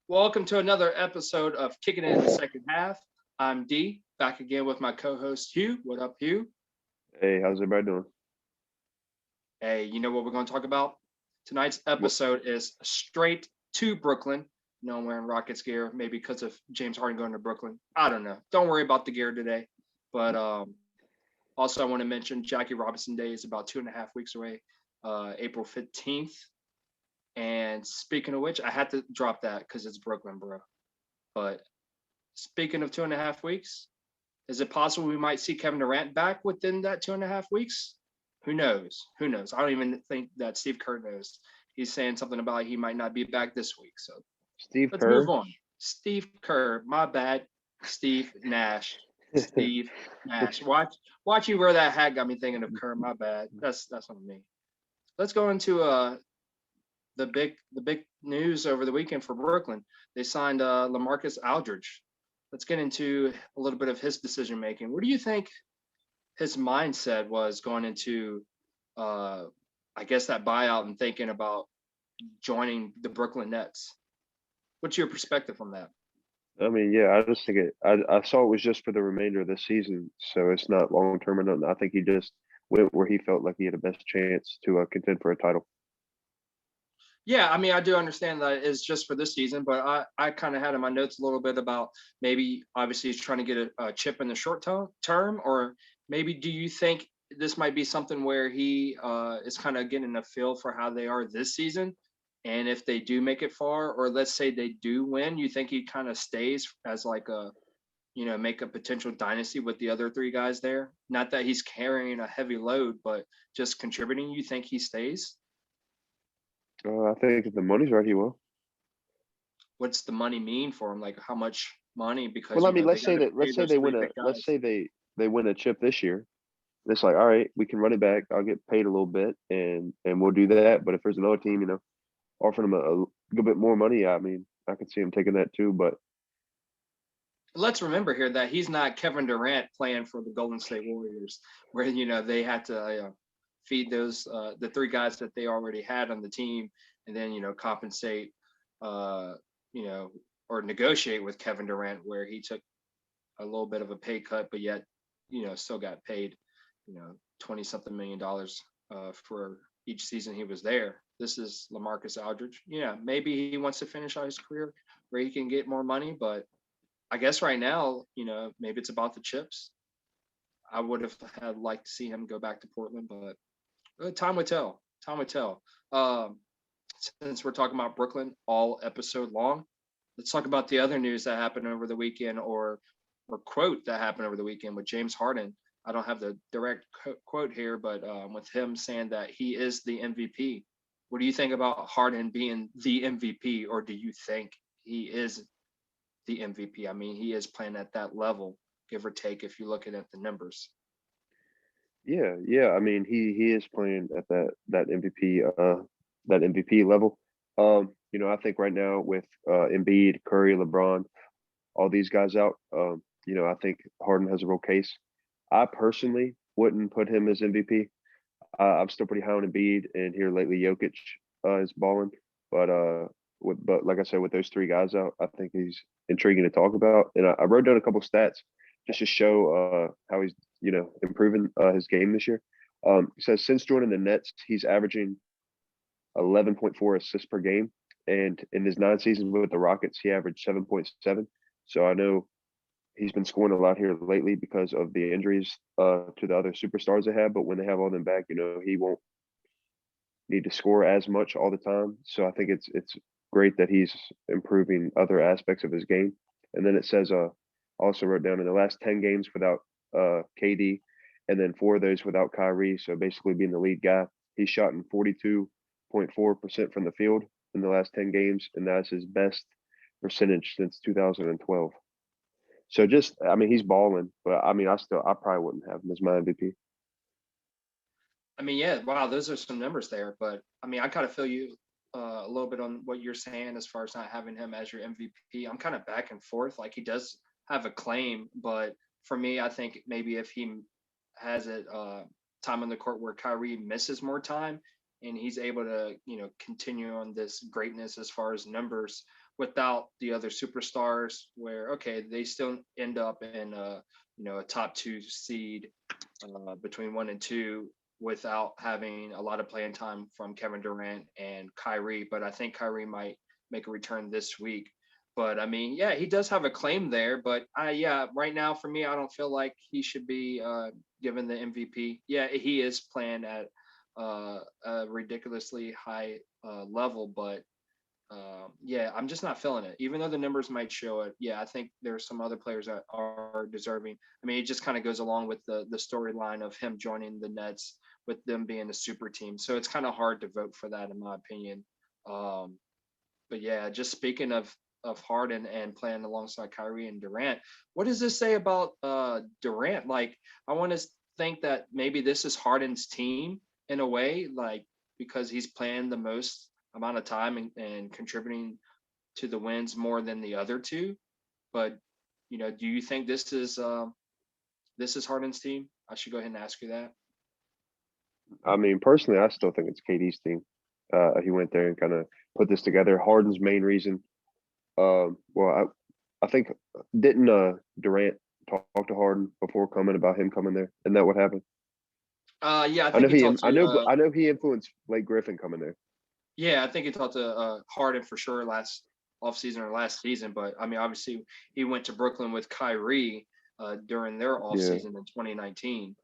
Welcome to another episode of Kicking It in the Second Half. I'm D, back again with my co-host Hugh. What up, Hugh? Hey, how's everybody doing? Hey, you know what we're going to talk about? Tonight's What? episode is straight to Brooklyn. No, I'm wearing Rockets gear, maybe because of James Harden going to Brooklyn. I don't know. Don't worry about the gear today. But also, I want to mention Jackie Robinson Day is about 2.5 weeks away, April 15th. And speaking of which, I had to drop that because it's Brooklyn, bro. But speaking of 2.5 weeks, is it possible we might see Kevin Durant back within that 2.5 weeks? Who knows? Who knows? I don't even think that Steve Kerr knows. He's saying something about he might not be back this week. So Steve let's move Kerr? on. Steve Kerr, my bad. Steve Nash. Steve Nash. Watch you wear that hat got me thinking of Kerr. My bad. That's on me. Let's go into the big news over the weekend for Brooklyn. They signed LaMarcus Aldridge. Let's get into a little bit of his decision making. What do you think his mindset was going into, uh, I guess, that buyout and thinking about joining the Brooklyn Nets? What's your perspective on that? I mean, yeah, I just think I saw it was just for the remainder of the season, so it's not long term or nothing. I think he just went where he felt like he had the best chance to contend for a title. Yeah, I mean, I do understand that it's just for this season, but I kind of had in my notes a little bit about maybe obviously he's trying to get a chip in the short term, or maybe do you think this might be something where he is kind of getting a feel for how they are this season, and if they do make it far, or let's say they do win, you think he kind of stays as like a make a potential dynasty with the other three guys there? Not that he's carrying a heavy load, but just contributing. You think he stays? I think if the money's right, he will. What's the money mean for them? Like how much money? Because Well, I mean, they let's got say to that pay let's say those they three win a big let's guys. say they win a chip this year. And it's like, all right, we can run it back. I'll get paid a little bit, and we'll do that. But if there's another team, offering him a little bit more money, I mean, I could see him taking that too. But Let's remember here that he's not Kevin Durant playing for the Golden State Warriors, where they had to feed those the three guys that they already had on the team, and then compensate, uh, you know, or negotiate with Kevin Durant, where he took a little bit of a pay cut, but yet still got paid 20 something $million for each season he was there. This is LaMarcus Aldridge. Yeah, maybe he wants to finish out his career where he can get more money, but I guess right now, maybe it's about the chips. I would have had liked to see him go back to Portland, but time would tell. Time would tell. Um, since we're talking about Brooklyn all episode long, let's talk about the other news that happened over the weekend, or quote that happened over the weekend with James Harden. I don't have the direct quote here, but with him saying that he is the MVP. What do you think about Harden being the MVP, or do you think he is the MVP? I mean, he is playing at that level, give or take, if you're looking at the numbers. yeah, yeah. I mean, he is playing at that MVP level. I think right now with Embiid, Curry, LeBron, all these guys out, I think Harden has a real case. I personally wouldn't put him as MVP. I'm still pretty high on Embiid, and here lately Jokic is balling. But like I said, with those three guys out, I think he's intriguing to talk about. And I wrote down a couple stats just to show how he's improving his game this year. It says since joining the Nets, he's averaging 11.4 assists per game, and in his 9 seasons with the Rockets, he averaged 7.7. So I know he's been scoring a lot here lately because of the injuries to the other superstars they have. But when they have all them back, he won't need to score as much all the time. So I think it's great that he's improving other aspects of his game. And then it says also wrote down in the last 10 games without KD, and then 4 of those without Kyrie. So basically being the lead guy, he's shot in 42.4% from the field in the last 10 games, and that's his best percentage since 2012. So just, I mean, he's balling, but I mean, I probably wouldn't have him as my MVP. I mean, yeah, wow, those are some numbers there. But I mean, I kind of feel you a little bit on what you're saying as far as not having him as your MVP. I'm kind of back and forth. Like he does have a claim, but for me, I think maybe if he has it time on the court where Kyrie misses more time, and he's able to, continue on this greatness as far as numbers without the other superstars, where okay, they still end up in a top two seed between 1 and 2 without having a lot of playing time from Kevin Durant and Kyrie. But I think Kyrie might make a return this week. But I mean, yeah, he does have a claim there. But yeah, right now for me, I don't feel like he should be given the MVP. Yeah, he is playing at a ridiculously high level, but yeah, I'm just not feeling it. Even though the numbers might show it, yeah, I think there's some other players that are deserving. I mean, it just kind of goes along with the storyline of him joining the Nets with them being a super team. So it's kind of hard to vote for that, in my opinion. Um, but yeah, just speaking of Harden and playing alongside Kyrie and Durant, what does this say about Durant? Like, I want to think that maybe this is Harden's team in a way, like because he's playing the most amount of time and contributing to the wins more than the other two. But do you think this is Harden's team? I should go ahead and ask you that. I mean, personally, I still think it's KD's team. He went there and kind of put this together. Harden's main reason. Well, I think didn't Durant talk to Harden before coming about him coming there? Isn't that what happened? Yeah, I think he talked to I know he influenced Blake Griffin coming there. yeah, I think he talked to Harden for sure last offseason or last season. But I mean, obviously, he went to Brooklyn with Kyrie during their Yeah, offseason in 2019.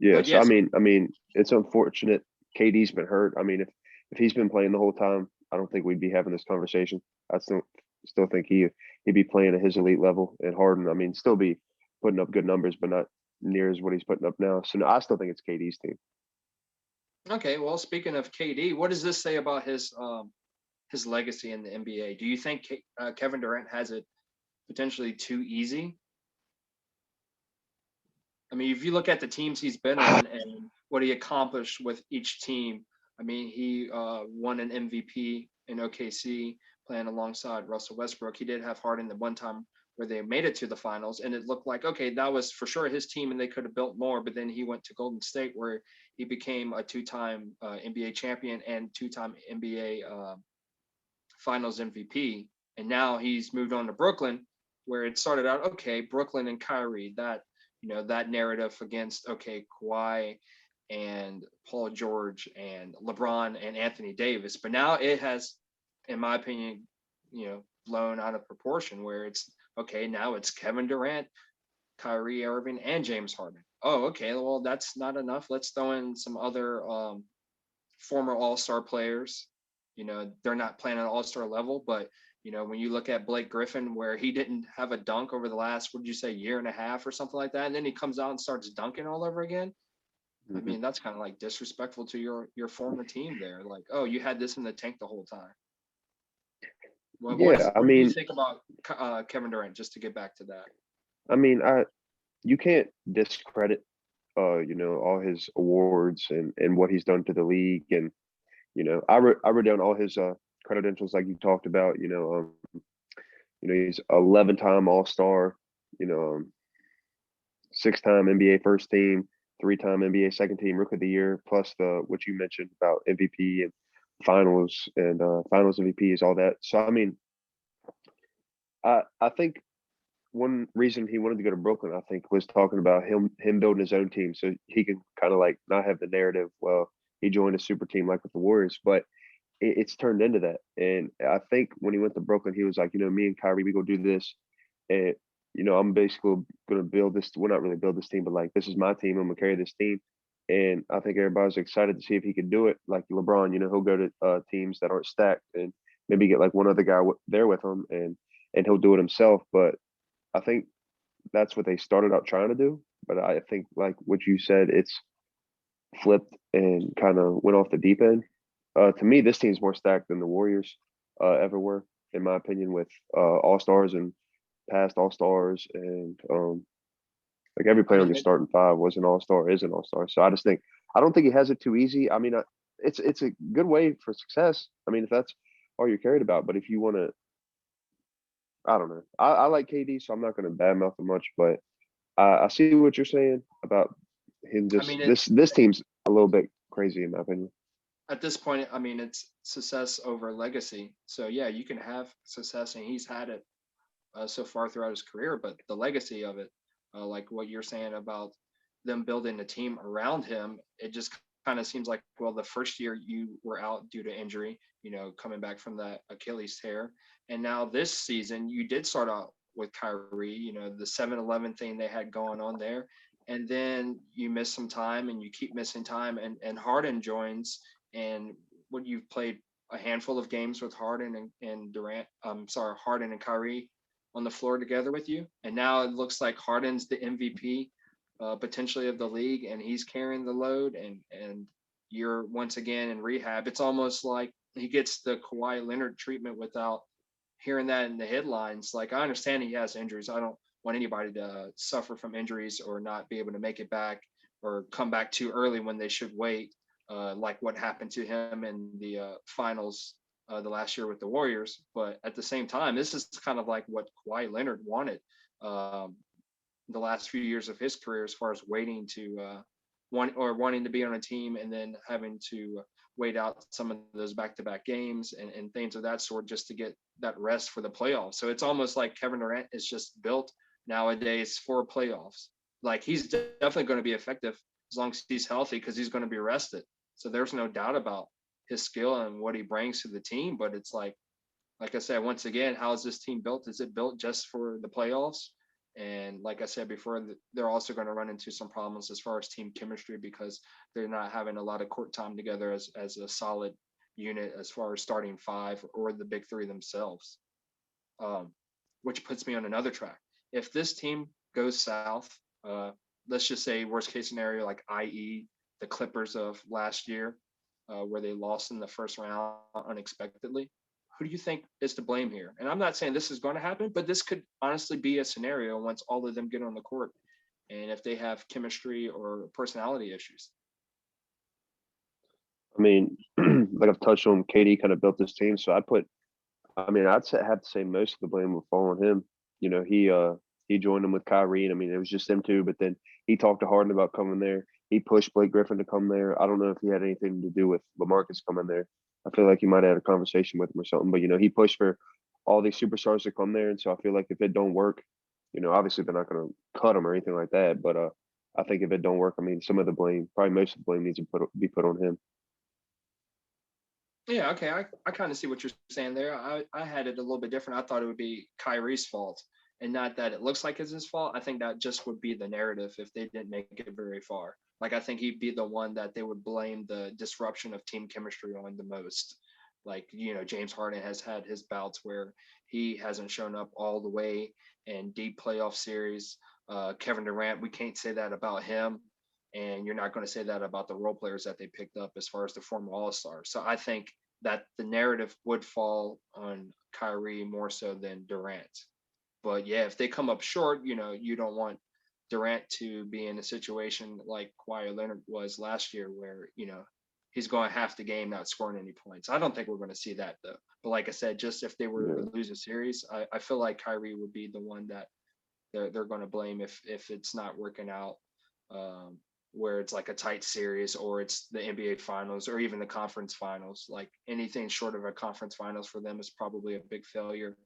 yeah. But So yes, I mean, it's unfortunate. KD's been hurt. I mean, if he's been playing the whole time, I don't think we'd be having this conversation. I still think he'd be playing at his elite level. And Harden, I mean, still be putting up good numbers, but not near as what he's putting up now. So no, I still think it's KD's team. okay. Well, speaking of KD, what does this say about his legacy in the NBA? Do you think Kevin Durant has it potentially too easy? I mean, if you look at the teams he's been on and what he accomplished with each team, I mean, he won an MVP in OKC playing alongside Russell Westbrook. He did have Harden the one time where they made it to the finals, and it looked like, okay, that was for sure his team and they could have built more. But then he went to Golden State where he became a two-time NBA champion and two-time NBA Finals MVP. And now he's moved on to Brooklyn, where it started out okay, Brooklyn and Kyrie, that narrative against okay, Kawhi and Paul George and LeBron and Anthony Davis. But now it has, in my opinion, blown out of proportion where it's okay, now it's Kevin Durant, Kyrie Irving, and James Harden. Oh, okay, well, that's not enough. Let's throw in some other former all-star players. They're not playing at all-star level, but when you look at Blake Griffin, where he didn't have a dunk over the last, what did you say, year and a half or something like that, and then he comes out and starts dunking all over again. I Mhm. mean, that's kind of like disrespectful to your former team there. Like, oh, you had this in the tank the whole time. Yeah, What do you think about Kevin Durant? Just to get back to that. I mean, you can't discredit all his awards and what he's done to the league. And I wrote down all his credentials like you talked about. He's 11-time All-Star, you know, 6-time NBA first team, 3-time NBA second team Rookie of the Year, plus the what you mentioned about MVP and finals MVPs, all that. So I mean, I think one reason he wanted to go to Brooklyn, I think, was talking about him building his own team, so he can kind of like not have the narrative. Well, he joined a super team like with the Warriors, but it's turned into that. And I think when he went to Brooklyn, he was like, me and Kyrie, we go do this, and I'm basically going to build this. We're not really build this team, but like this is my team. I'm gonna carry this team. And I think everybody's excited to see if he could do it. Like LeBron, he'll go to teams that aren't stacked and maybe get like one other guy there with him, and he'll do it himself. But I think that's what they started out trying to do. But I think, like what you said, it's flipped and kind of went off the deep end. To me, this team's more stacked than the Warriors ever were, in my opinion, with all stars and past all stars, and like every I player on mean, your starting five was an all star, is an all star. So I don't think he has it too easy. I mean, it's a good way for success. I mean, if that's all you're cared about, but if you want to, I don't know. I like KD, so I'm not going to badmouth him much, but I see what you're saying about him. I Just mean, this team's a little bit crazy in my opinion. At this point, I mean, it's success over legacy. So yeah, you can have success, and he's had it so far throughout his career, but the legacy of it, like what you're saying about them building a team around him, it just kind of seems like, well, the first year you were out due to injury, coming back from that Achilles tear. And now this season, you did start out with Kyrie, the 7-11 thing they had going on there. And then you miss some time and you keep missing time, and Harden joins. And what you've played a handful of games with Harden and Durant, Harden and Kyrie on the floor together with you. And now it looks like Harden's the MVP potentially of the league, and he's carrying the load. And you're once again in rehab. It's almost like he gets the Kawhi Leonard treatment without hearing that in the headlines. Like, I understand he has injuries. I don't want anybody to suffer from injuries or not be able to make it back or come back too early when they should wait, like what happened to him in the finals the last year with the Warriors. But at the same time, this is kind of like what Kawhi Leonard wanted um, the last few years of his career, as far as waiting to wanting to be on a team and then having to wait out some of those back-to-back games and things of that sort just to get that rest for the playoffs. So it's almost like Kevin Durant is just built nowadays for playoffs. Like, he's definitely going to be effective as long as he's healthy, because he's going to be rested. So there's no doubt about his skill and what he brings to the team. But it's like I said, once again, how is this team built? Is it built just for the playoffs? And like I said before, they're also going to run into some problems as far as team chemistry, because they're not having a lot of court time together as a solid unit as far as starting five or the big three themselves. Um, which puts me on another track. If this team goes south, let's just say worst case scenario, like i.e. the Clippers of last year, where they lost in the first round unexpectedly, who do you think is to blame here? And I'm not saying this is going to happen, but this could honestly be a scenario once all of them get on the court, and if they have chemistry or personality issues. I mean, like I've touched on, KD kind of built this team, so I'd say, have to say most of the blame would fall on him. He joined them with Kyrie, and I mean, it was just them two. But then he talked to Harden about coming there. He pushed Blake Griffin to come there. I don't know if he had anything to do with LaMarcus coming there. I feel like he might have had a conversation with him or something. But he pushed for all these superstars to come there, and so I feel like if it don't work, obviously they're not going to cut him or anything like that. But I think if it don't work, I mean, some of the blame, probably most of the blame, needs to be put on him. Yeah, okay. I kind of see what you're saying there. I had it a little bit different. I thought it would be Kyrie's fault, and not that it looks like it's his fault. I think that just would be the narrative if they didn't make it very far. Like, I think he'd be the one that they would blame the disruption of team chemistry on the most. Like, James Harden has had his bouts where he hasn't shown up all the way in deep playoff series. Kevin Durant, we can't say that about him. And you're not going to say that about the role players that they picked up as far as the former All Stars. So I think that the narrative would fall on Kyrie more so than Durant. But yeah, if they come up short, you don't want Durant to be in a situation like Kawhi Leonard was last year, where he's going half the game not scoring any points. I don't think we're going to see that though. But like I said, just if they were Yeah. to lose a series, I feel like Kyrie would be the one that they're going to blame if it's not working out. Um, where it's like a tight series, or it's the NBA finals, or even the conference finals. Like, anything short of a conference finals for them is probably a big failure,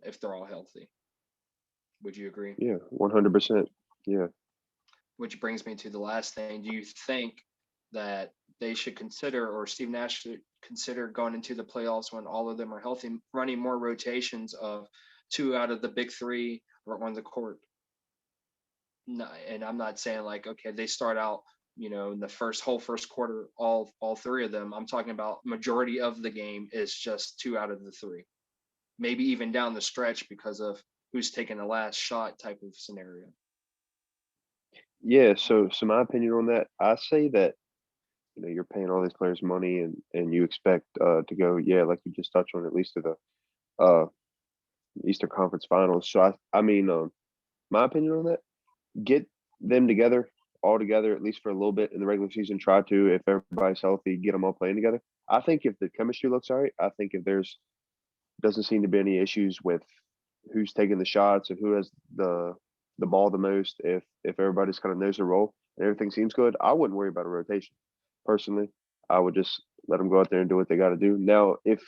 if they're all healthy. Would you agree? Yeah, 100%. Yeah. Which brings me to the last thing. Do you think that they should consider, or Steve Nash should consider, going into the playoffs when all of them are healthy, running more rotations of two out of the big three or on the court? No, and I'm not saying like, okay, they start out, in the first quarter, all three of them. I'm talking about majority of the game is just two out of the three, maybe even down the stretch because of who's taking the last shot type of scenario. Yeah, so my opinion on that, I say that you're paying all these players money, and you expect to go, yeah, like you just touched on, at least to the uh Eastern Conference Finals. So I mean, my opinion on that, get them together, all together, at least for a little bit in the regular season. Try to, if everybody's healthy, get them all playing together. I think if the chemistry looks all right, I think if there's doesn't seem to be any issues with who's taking the shots and who has the ball the most, if everybody's kind of knows their role and everything seems good, I wouldn't worry about a rotation. personally. I would just let them go out there and do what they got to do. Now, if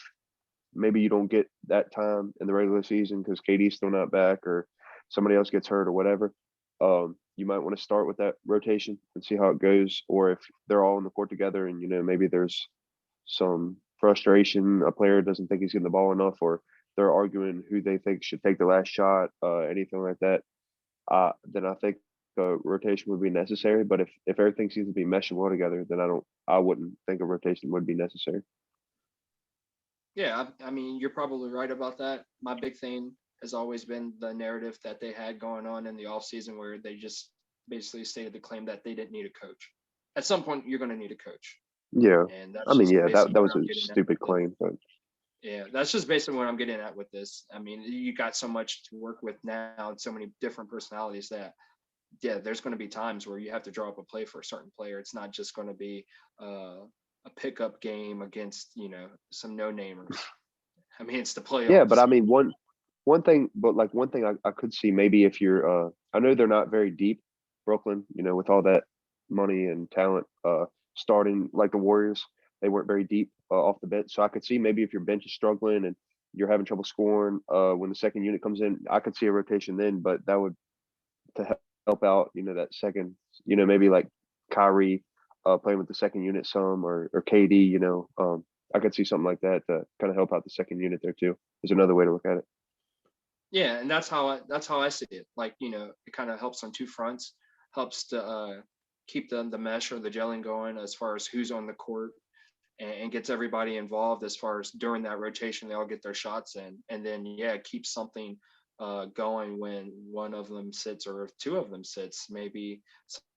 maybe you don't get that time in the regular season because KD's still not back or somebody else gets hurt or whatever, you might want to start with that rotation and see how it goes. Or if they're all on the court together and, maybe there's some frustration, a player doesn't think he's getting the ball enough, or they're arguing who they think should take the last shot, anything like that, then I think a rotation would be necessary. But if everything seems to be meshing well together, then I wouldn't think a rotation would be necessary. Yeah, I mean, you're probably right about that. My big thing has always been the narrative that they had going on in the offseason where they just basically stated the claim that they didn't need a coach. At some point, you're going to need a coach. Yeah. And I that's mean, just yeah, basically that what was I'm a getting at stupid with it. claim, but Yeah, that's just basically what I'm getting at with this. I mean, you got so much to work with now and so many different personalities that, yeah, there's going to be times where you have to draw up a play for a certain player. It's not just going to be a pickup game against, some no-namers. I mean, it's the yeah, but playoffs. I mean one thing, but like one thing I could see maybe if you're I know they're not very deep, Brooklyn, with all that money and talent, starting like the Warriors, they weren't very deep off the bench. So I could see maybe if your bench is struggling and you're having trouble scoring, when the second unit comes in, I could see a rotation then, but that would to help out, that second, maybe like Kyrie playing with the second unit some or KD, I could see something like that to kind of help out the second unit there too. There's another way to look at it. Yeah, and that's how I see it. Like, it kind of helps on two fronts, helps to keep the mesh or the gelling going as far as who's on the court and gets everybody involved as far as during that rotation, they all get their shots in. And then, yeah, keep something going when one of them sits or if two of them sits. Maybe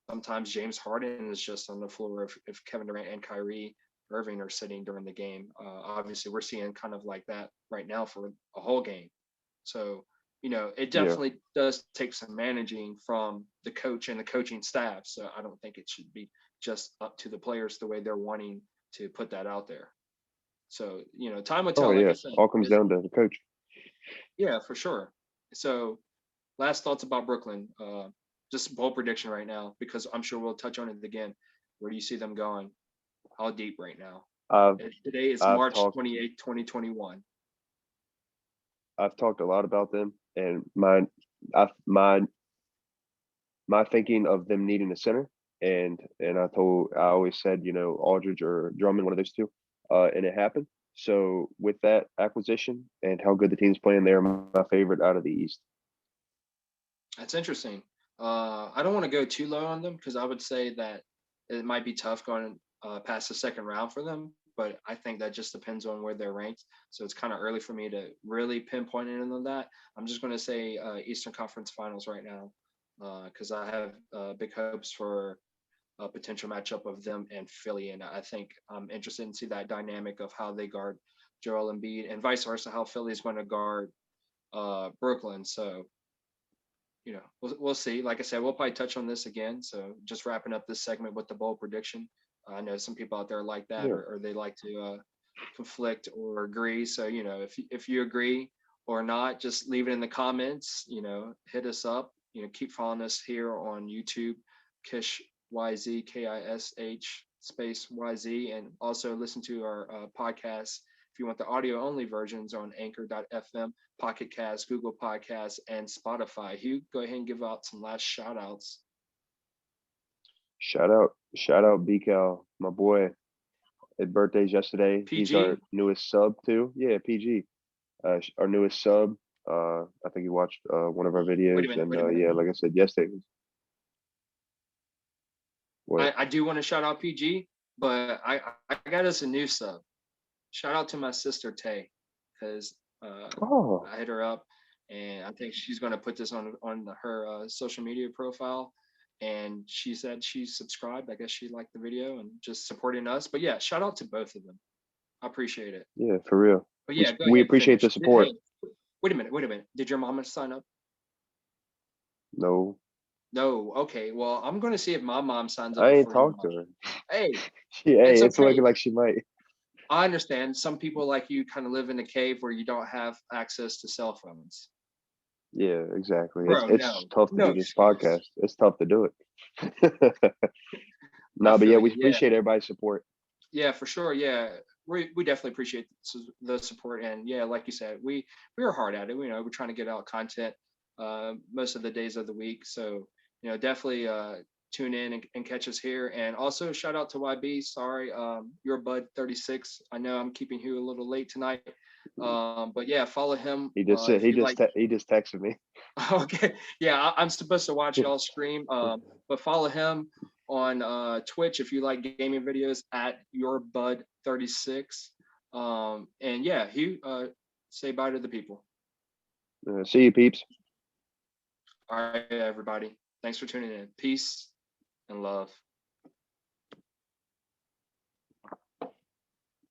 sometimes James Harden is just on the floor if Kevin Durant and Kyrie Irving are sitting during the game. Obviously, we're seeing kind of like that right now for a whole game. So, it Yeah. definitely does take some managing from the coach and the coaching staff. So I don't think it should be just up to the players the way they're wanting to put that out there. So, time will Oh tell, like I yeah. said. All comes down to the coach. Yeah, for sure. So last thoughts about Brooklyn. Just bold prediction right now, because I'm sure we'll touch on it again. Where do you see them going? How deep right now? I've Today is I've March talked 28th, 2021. I've talked a lot about them and my thinking of them needing a center, and I always said, Aldridge or Drummond, one of those two, and it happened. So with that acquisition and how good the team's playing, they're my favorite out of the East. That's interesting. I don't want to go too low on them because I would say that it might be tough going past the second round for them. But I think that just depends on where they're ranked. So it's kind of early for me to really pinpoint it on that. I'm just going to say Eastern Conference Finals right now because I have big hopes for a potential matchup of them and Philly. And I think I'm interested in see that dynamic of how they guard Joel Embiid and vice versa, how Philly is going to guard Brooklyn. So we'll see. Like I said, we'll probably touch on this again. So just wrapping up this segment with the bold prediction. I know some people out there like that, Yeah. or they like to conflict or agree. So if you agree or not, just leave it in the comments. Hit us up. Keep following us here on YouTube, KISH YZ KISH space YZ, and also listen to our podcast if you want the audio only versions on Anchor.fm, Pocket Cast, Google Podcasts, and Spotify. Hugh, go ahead and give out some last shout outs. Shout out BCal, my boy. His birthday's yesterday. PG? He's our newest sub too. Yeah, PG. Our newest sub. I think he watched one of our videos, Wait a minute. yeah, like I said yesterday. I do want to shout out PG, but I got us a new sub. Shout out to my sister Tay, because Oh, I hit her up, and I think she's going to put this on her social media profile. And she said she subscribed. I guess she liked the video and just supporting us. But yeah, shout out to both of them. I appreciate it. yeah, for real. But yeah, go We ahead. appreciate the Finish. support. Hey, wait a minute. Did your mama sign up? No, No. Okay. Well, I'm going to see if my mom signs up I ain't before your talked mom. to her. Hey, Hey, it's it's okay. looking like she might. I understand. Some people like you kind of live in a cave where you don't have access to cell phones. Yeah, exactly. Bro, It's tough to no do this excuse. podcast. It's tough to do it. No, but yeah, we Yeah, appreciate everybody's support. yeah, for sure. Yeah, we definitely appreciate the support, and yeah, like you said, we are hard at it. We're trying to get out content most of the days of the week. So definitely tune in and catch us here. And also shout out to YB. Sorry, your Bud 36. I know I'm keeping you a little late tonight, but yeah, follow him He just said if you like. he just texted me. Okay, yeah, I'm supposed to watch y'all stream, but follow him on Twitch if you like gaming videos at your Bud 36. And yeah, he say bye to the people. See you, peeps. All right, everybody. Thanks for tuning in. Peace and love.